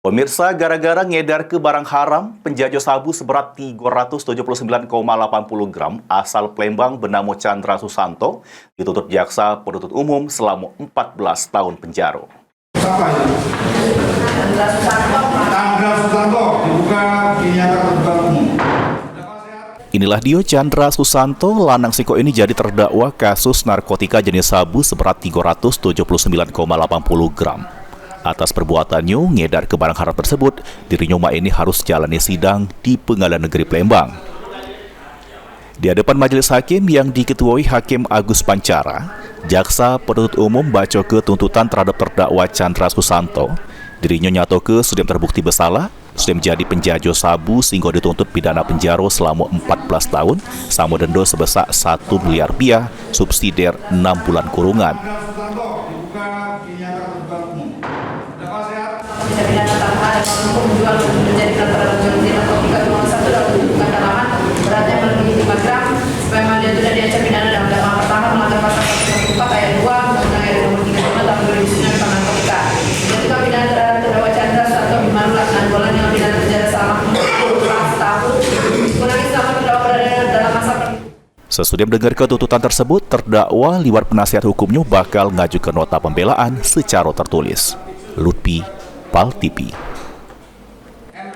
Pemirsa, gara-gara ngedar ke barang haram, penjajah sabu seberat 379,80 gram asal Palembang bernama Chandra Susanto dituntut jaksa penuntut umum selama 14 tahun penjara. Siapa itu? Chandra Susanto dibuka dinyatakan terbuka umum. Inilah dia Chandra Susanto, lanang siko ini jadi terdakwa kasus narkotika jenis sabu seberat 379,80 gram. Atas perbuatannya ngedar ke barang haram tersebut, dirinya ini harus jalani sidang di Pengadilan Negeri Palembang. Di hadapan majelis hakim yang diketuai Hakim Agus Pancara, jaksa penuntut umum baca ke tuntutan terhadap terdakwa Chandra Susanto. Dirinya nyato ke sudah terbukti bersalah, sudah menjadi penjajah sabu sehingga dituntut pidana penjara selama 14 tahun, sama denda sebesar 1 miliar rupiah, subsidiar 6 bulan kurungan. Tindak pidana tambahan untuk menjual menjadikan terhadap jual beli narkotika cuma satu dalam bukan dalaman beratnya melebihi 5 gram supaya dia tidak diancam pidana dalam dakwaan pertama melanggar pasal 144 ayat 2 Undang-Undang RI Nomor 35 Tahun 2009 tentang narkotika. Ketika pidana terhadap terdakwa Chandra Susanto Bimanulah Nanggolan dengan pidana penjara selama 14 tahun dikurangi selama terdakwa berada dalam masa Sesudah mendengar tuntutan tersebut, terdakwa lewat penasihat hukumnya bakal ngajukan nota pembelaan secara tertulis. Lutfi, PAL TV.